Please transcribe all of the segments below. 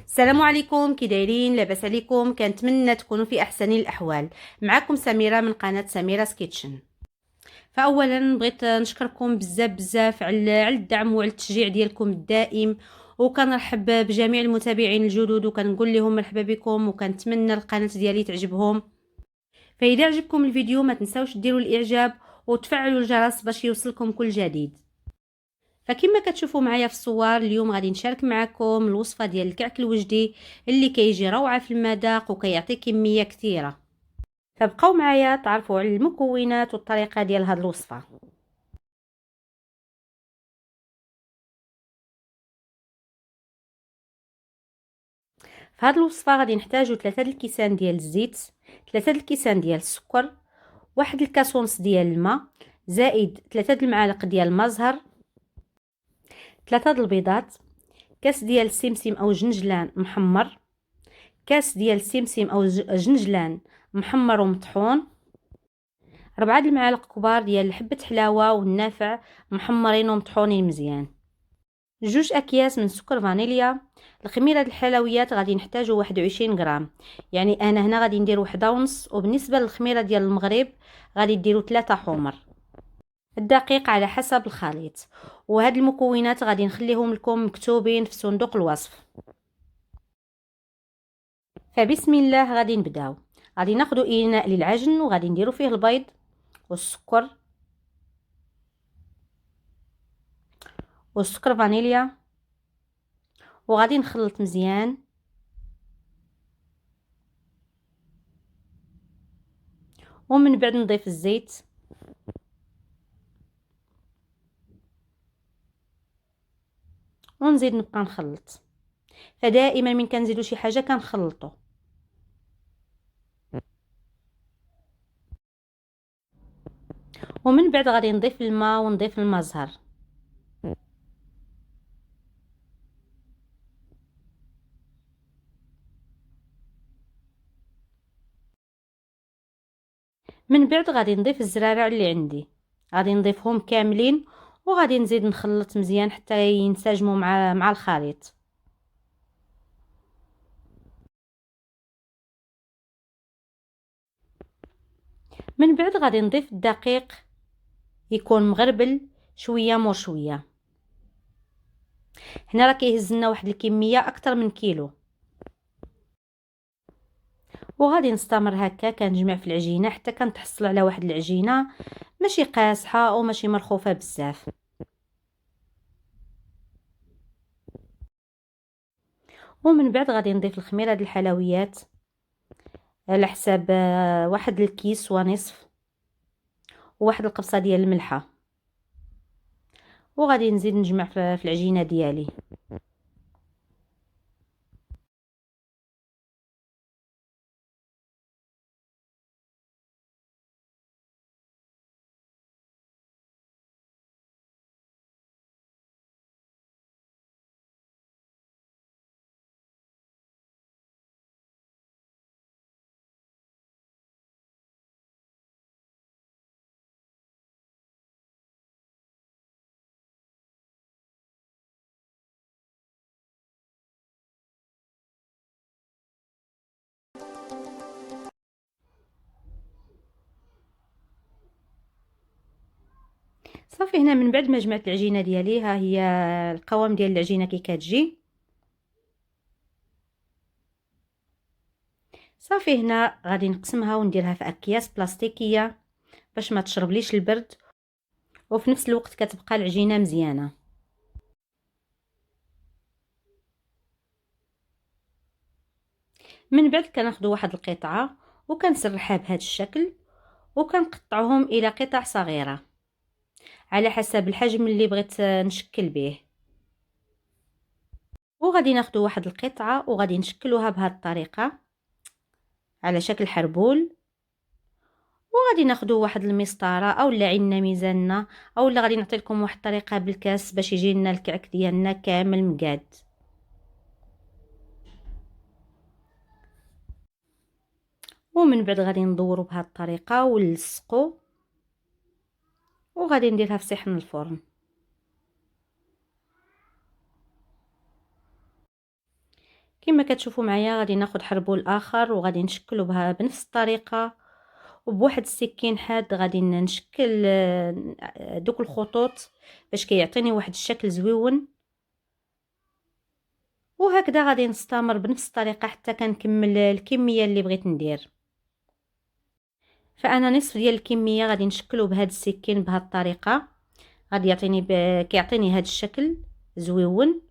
السلام عليكم، كي دايرين؟ لاباس عليكم؟ كنتمنى تكونوا في احسن الاحوال. معكم سميره من قناه سميرة كيتشن. فاولا بغيت نشكركم بزاف بزاف على الدعم وعلى التشجيع ديالكم الدائم، وكنرحب بجميع المتابعين الجدد وكنقول لهم مرحبا بكم، وكنتمنى القناه ديالي تعجبهم. فاذا عجبكم الفيديو ما تنساوش ديروا الاعجاب وتفعلوا الجرس باش يوصلكم كل جديد. فكما كتشوفوا معايا في الصور، اليوم غادي نشارك معكم الوصفه ديال الكعك الوجدي اللي كيجي روعه في المذاق وكيعطي كميه كثيره. فبقاو معايا تعرفوا على المكونات والطريقه ديال هذه الوصفه. في هذه الوصفه غادي نحتاجوا 3 الكيسان ديال الزيت، 3 الكيسان ديال السكر، واحد الكاس ونص ديال الماء، زائد 3 المعالق ديال المزهر، 3 البيضات، كاس ديال السمسم او جنجلان محمر، كاس ديال السمسم او جنجلان محمر ومطحون، 4 المعالق كبار ديال حبة حلاوة والنافع محمرين ومطحونين مزيان، 2 اكياس من سكر فانيليا. الخميره د الحلويات غادي نحتاجو 21 غرام، يعني انا هنا غادي ندير وحده ونص، وبالنسبه للخميره ديال المغرب غادي ديروا 3 حمر. الدقيق على حسب الخليط. وهاد المكونات غادي نخليهم لكم مكتوبين في صندوق الوصف. فبسم الله غادي نبداو. غادي ناخذ اناء للعجن وغادي نديرو فيه البيض والسكر فانيليا، وغادي نخلط مزيان، ومن بعد نضيف الزيت، ونزيد نبقى نخلط. فدائما من كنزيدو شي حاجه كنخلطو. ومن بعد غادي نضيف الماء ونضيف المزهر. من بعد غادي نضيف الزرارع اللي عندي، غادي نضيفهم كاملين، وغادي نزيد نخلط مزيان حتى ينسجموا مع الخليط. من بعد غادي نضيف الدقيق يكون مغربل شويه مور شويه. هنا راه كيهز لنا واحد الكميه اكثر من كيلو. وغادي نستمر هكا كنجمع في العجينه حتى كنتحصل على واحد العجينه ماشي قاصحه او ماشي مرخوفه بزاف. ومن بعد غادي نضيف الخميره د الحلويات على حساب واحد الكيس ونصف، وواحد القبصه ديال الملحه، وغادي نزيد نجمع في العجينه ديالي. صافي هنا من بعد ما جمعت العجينه ديالي، ها هي القوام ديال العجينه كي كتجي. صافي هنا غادي نقسمها ونديرها في اكياس بلاستيكيه باش ما تشربليش البرد، وفي نفس الوقت كتبقى العجينه مزيانه. من بعد كناخذ واحد القطعه وكنسرحها بهذا الشكل، وكنقطعهم الى قطع صغيره على حسب الحجم اللي بغيت نشكل به. وغادي ناخذ واحد القطعه وغادي نشكلوها بهذه الطريقه على شكل حربول. وغادي ناخذ واحد المسطره او لا عندنا ميزاننا، او لا غادي نعطي لكم واحد الطريقه بالكاس باش يجي لنا الكعك ديالنا كامل مقاد. ومن بعد غادي ندورو بهذه الطريقه ونلصقو، وغادي نديرها في صحن الفرن. كما كتشوفوا معايا غادي ناخذ حربول اخر وغادي نشكله بها بنفس الطريقه، وبواحد السكين حاد غادي نشكل دوك الخطوط باش كيعطيني واحد الشكل زويون. وهكذا غادي نستمر بنفس الطريقه حتى كنكمل الكميه اللي بغيت ندير. فانا نصف ديال الكميه غادي نشكله بهذا السكين بهذه الطريقه، غادي يعطيني كيعطيني هذا الشكل زويون.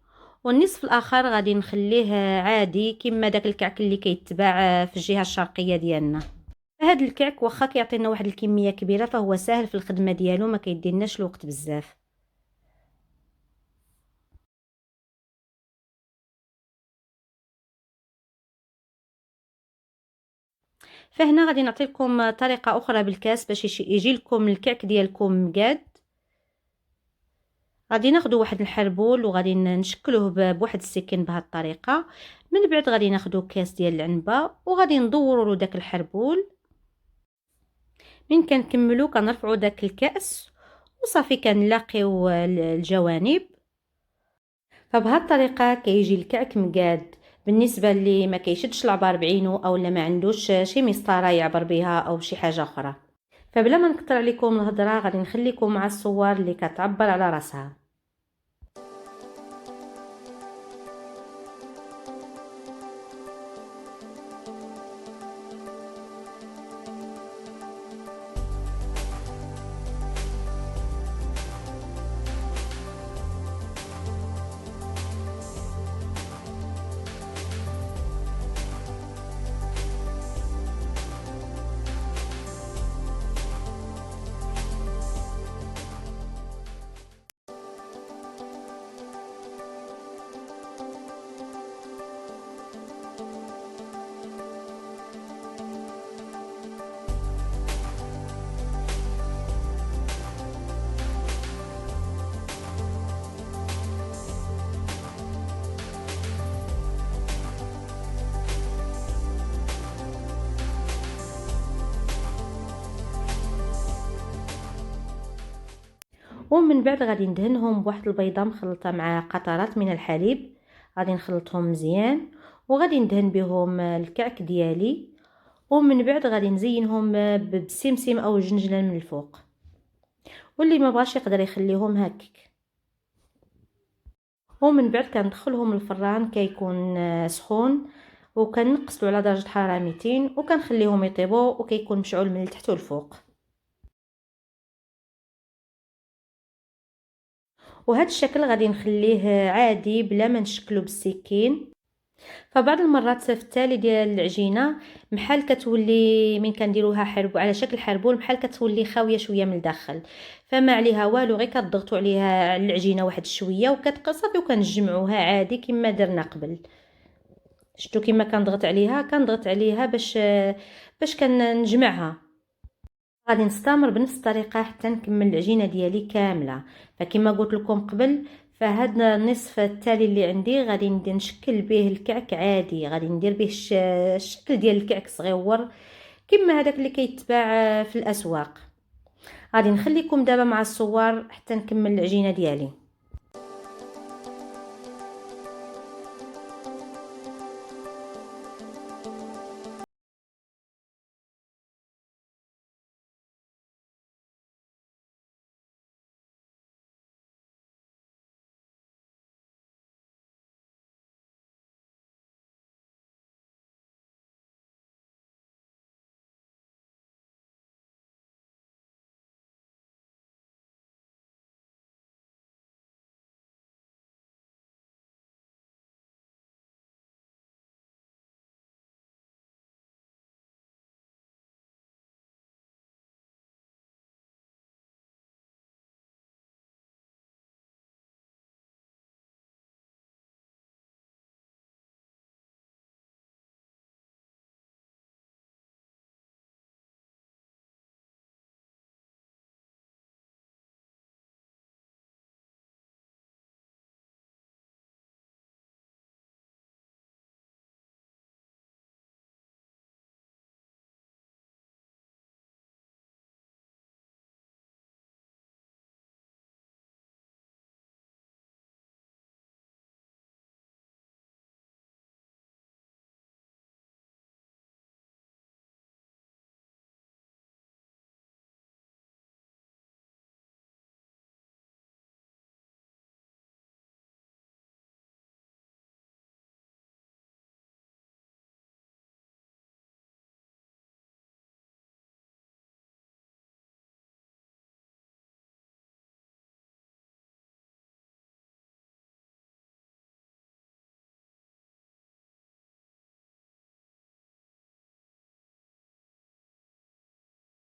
والنصف الاخر غادي نخليه عادي كما داك الكعك اللي كيتباع في الجهه الشرقيه ديالنا. هذا الكعك واخا كيعطينا واحد الكميه كبيره فهو سهل في الخدمه ديالو، ما كيديرناش الوقت بزاف. فهنا غادي نعطيكم طريقه اخرى بالكاس باش يجي لكم الكعك ديالكم مقاد. غادي ناخذ واحد الحربول وغادي نشكلوه بواحد السكين بهذه الطريقه. من بعد غادي ناخذ كاس ديال العنبه وغادي ندوروا له داك الحربول. من كنكملوا كنرفعوا داك الكاس وصافي كنلاقيو الجوانب. فبهذه الطريقه كيجي الكعك مقاد. بالنسبه اللي ما كيشدش العبار بعينه او لا ما عندوش شي مسطره يعبر بها او شي حاجه اخرى. فبلا ما نكثر عليكم الهضره غادي نخليكم مع الصور اللي كتعبر على راسها. ومن بعد غادي ندهنهم بواحد البيضه مخلطه مع قطرات من الحليب. غادي نخلطهم مزيان وغادي ندهن بهم الكعك ديالي. ومن بعد غادي نزينهم بالسمسم او الجنجلان من الفوق، واللي ما بغاش يقدر يخليهم هكاك. ومن بعد كندخلهم الفران كيكون سخون وكنقصوا على درجه حراره 200 وكنخليهم يطيبوا وكيكون مشعول من التحت والفوق. وهذا الشكل غادي نخليه عادي بلا ما نشكله بالسكين. فبعض المرات في التالي ديال العجينه بحال كتولي من كنديروها حرب على شكل حربول بحال كتولي خاويه شويه من الداخل، فما عليها والو، غير كتضغطوا عليها العجينه واحد شويه وكتبقى صافي وكنجمعوها عادي كما درنا قبل. شفتوا كما كنضغط عليها باش كنجمعها. غادي نستمر بنفس الطريقه حتى نكمل العجينه ديالي كامله. فكما قلت لكم قبل فهذا النصف التالي اللي عندي غادي نشكل به الكعك عادي، غادي ندير به الشكل ديال الكعك صغيور كما هذاك اللي كيتباع في الاسواق. غادي نخليكم دابا مع الصور حتى نكمل العجينه ديالي.